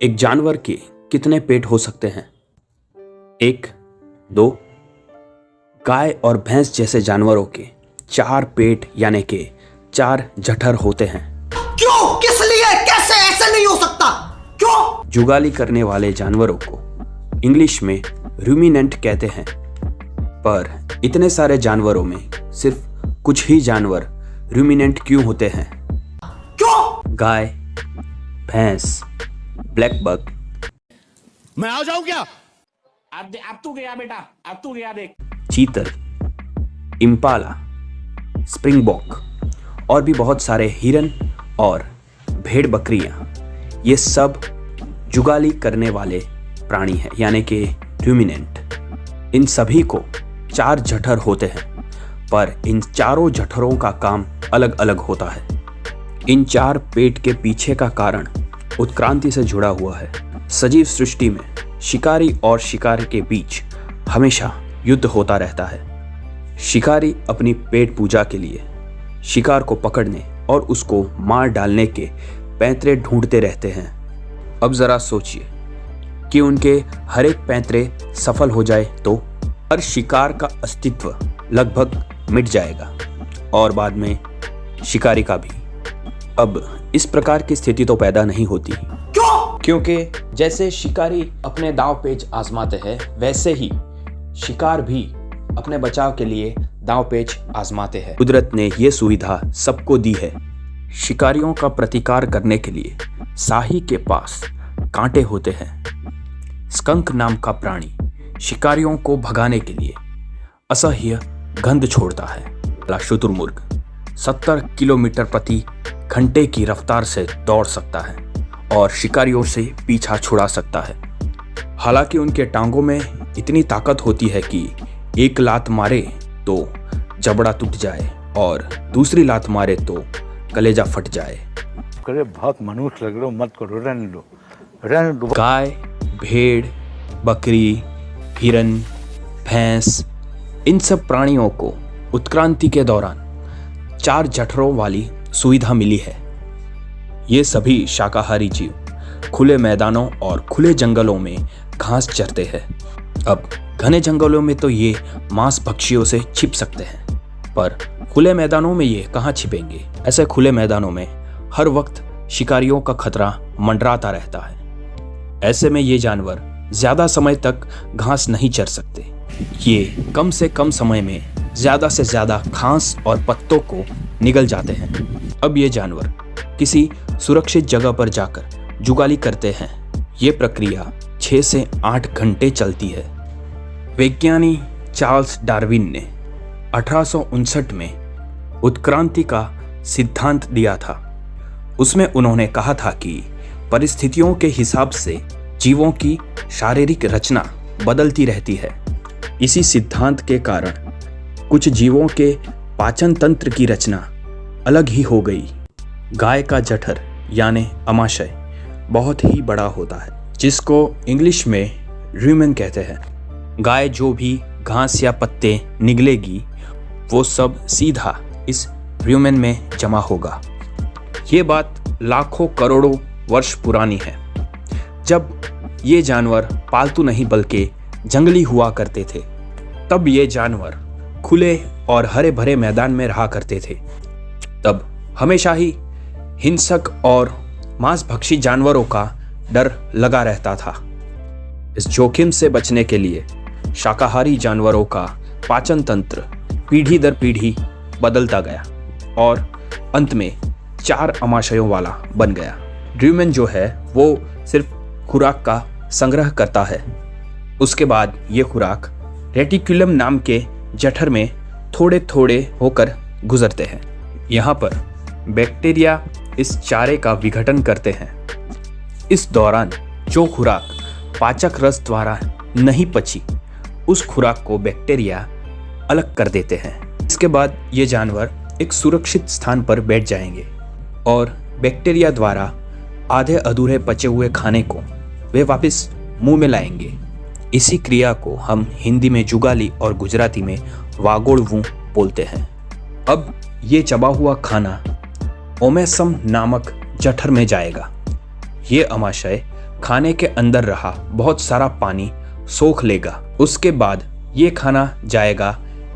एक जानवर के कितने पेट हो सकते हैं? 1, 2। गाय और भैंस जैसे जानवरों के 4 पेट यानी कि 4 जठर होते हैं। क्यों? किस लिए? कैसे? ऐसे नहीं हो सकता। क्यों? जुगाली करने वाले जानवरों को इंग्लिश में रूमिनेंट कहते हैं, पर इतने सारे जानवरों में सिर्फ कुछ ही जानवर रूमिनेंट क्यों होते हैं? क्यों? गाय, भैंस, ब्लैक बक, मैं आ जाऊं क्या? अब तू गया बेटा, अब तू गया देख। चीतल, इम्पाला, स्प्रिंगबॉक और भी बहुत सारे हिरन और भेड़ बकरियां, ये सब जुगाली करने वाले प्राणी हैं यानी कि रूमिनेंट। इन सभी को 4 जठर होते हैं, पर इन चारों जठरों का काम अलग अलग होता है। इन 4 पेट के पीछे का कारण उत्क्रांति से जुड़ा हुआ है। सजीव सृष्टि में शिकारी और शिकार के बीच हमेशा युद्ध होता रहता है। शिकारी अपनी पेट पूजा के लिए शिकार को पकड़ने और उसको मार डालने के पैंतरे ढूंढते रहते हैं। अब जरा सोचिए कि उनके हर एक पैंतरे सफल हो जाए तो हर शिकार का अस्तित्व लगभग मिट जाएगा और बाद में शिकारी का भी। अब इस प्रकार की स्थिति तो पैदा नहीं होती। क्यों? क्योंकि जैसे शिकारी अपने दांव पेच आजमाते हैं, वैसे ही शिकार भी अपने बचाव के लिए दांव पेच आजमाते हैं। कुदरत ने यह सुविधा सबको दी है। शिकारियों का प्रतिकार करने के लिए साही के पास कांटे होते हैं। स्कंक नाम का प्राणी शिकारियों को भगाने के लिए असह्य गंध छोड़ता है। शुतुरमुर्ग 70 किलोमीटर प्रति घंटे की रफ्तार से दौड़ सकता है और शिकारियों से पीछा छुड़ा सकता है। हालांकि उनके टांगों में इतनी ताकत होती है कि एक लात मारे तो जबड़ा टूट जाए और दूसरी लात मारे तो कलेजा फट जाए। करे बहुत मनुष्य लग रहे हो, मत करो, रहने दो। गाय, भेड़, बकरी, हिरन, भैंस, इन सब प्राणियों को उत्क्रांति के दौरान 4 जठरों वाली सुविधा मिली है। ये सभी शाकाहारी जीव खुले मैदानों और खुले जंगलों में घास चरते हैं। अब घने जंगलों में तो ये मांस भक्षियों से छिप सकते हैं, पर खुले मैदानों में ये कहाँ छिपेंगे? ऐसे खुले मैदानों में हर वक्त शिकारियों का खतरा मंडराता रहता है। ऐसे में ये जानवर ज्यादा समय तक घास नहीं चर सकते। ये कम से कम समय में ज्यादा से ज्यादा घास और पत्तों को निगल जाते हैं। अब ये जानवर किसी सुरक्षित जगह पर जाकर जुगाली करते हैं। ये प्रक्रिया 6 से 8 घंटे चलती है। वैज्ञानिक चार्ल्स डार्विन ने 1859 में उत्क्रांति का सिद्धांत दिया था। उसमें उन्होंने कहा था कि परिस्थितियों के हिसाब से जीवों की शारीरिक रचना बदलती रहती है। इसी सिद्धांत के कारण कुछ जीवों के पाचन तंत्र की रचना अलग ही हो गई। गाय का जठर यानी अमाशय बहुत ही बड़ा होता है, जिसको इंग्लिश में रूमेन कहते हैं। गाय जो भी घास या पत्ते निगलेगी वो सब सीधा इस रूमेन में जमा होगा। ये बात लाखों करोड़ों वर्ष पुरानी है। जब ये जानवर पालतू नहीं बल्कि जंगली हुआ करते थे, तब ये जानवर खुले और हरे भरे मैदान में रहा करते थे। तब हमेशा ही हिंसक और मांसभक्षी जानवरों का डर लगा रहता था। इस जोखिम से बचने के लिए शाकाहारी जानवरों का पाचन तंत्र पीढ़ी दर पीढ़ी बदलता गया और अंत में 4 अमाशयों वाला बन गया। रूमेन जो है वो सिर्फ खुराक का संग्रह करता है। उसके बाद ये खुराक रेटिकुलम नाम के जठर में थोड़े थोड़े होकर गुजरते हैं। यहाँ पर बैक्टीरिया इस चारे का विघटन करते हैं। इस दौरान जो खुराक पाचक रस द्वारा नहीं पची, उस खुराक को बैक्टीरिया अलग कर देते हैं। इसके बाद ये जानवर एक सुरक्षित स्थान पर बैठ जाएंगे और बैक्टीरिया द्वारा आधे अधूरे पचे हुए खाने को वे वापस मुंह में लाएंगे। इसी क्रिया को हम हिंदी में जुगाली और गुजराती में वागोड़वू बोलते हैं। अब ये चबा हुआ खाना ओमेसम नामक जठर में जाएगा। ये अमाशय खाने के अंदर रहा बहुत सारा पानी सोख लेगा। उसके बाद ये खाना जाएगा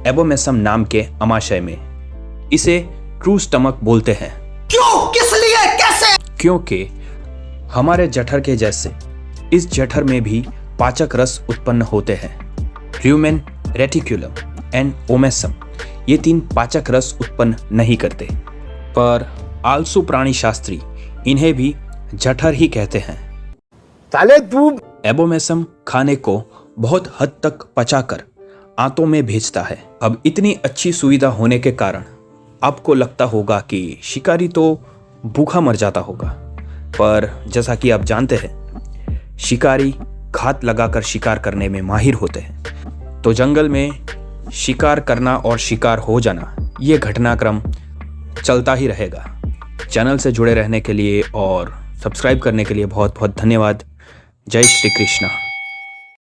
एबोमेसम नाम के अमाशय में। इसे ट्रू स्टमक बोलते हैं। क्यों, किस लिए, कैसे? क्योंकि हमारे जठर के जैसे इस जठर में भी पाचक रस उत्पन्न होते हैं। ल्यूमेन, रेटिकुलम एंड ओमेसम ये 3 पाचक रस उत्पन्न नहीं करते, पर आलसू प्राणी शास्त्री इन्हें भी जठर ही कहते हैं। साले तू एबोमेसम खाने को बहुत हद तक पचाकर आंतों में भेजता है। अब इतनी अच्छी सुविधा होने के कारण आपको लगता होगा कि शिकारी तो भूखा मर जाता होगा, पर जैसा कि आप जानते हैं शिकारी घात लगाकर शिकार करने में माहिर होते हैं। तो जंगल में शिकार करना और शिकार हो जाना ये घटनाक्रम चलता ही रहेगा। चैनल से जुड़े रहने के लिए और सब्सक्राइब करने के लिए बहुत बहुत धन्यवाद। जय श्री कृष्णा।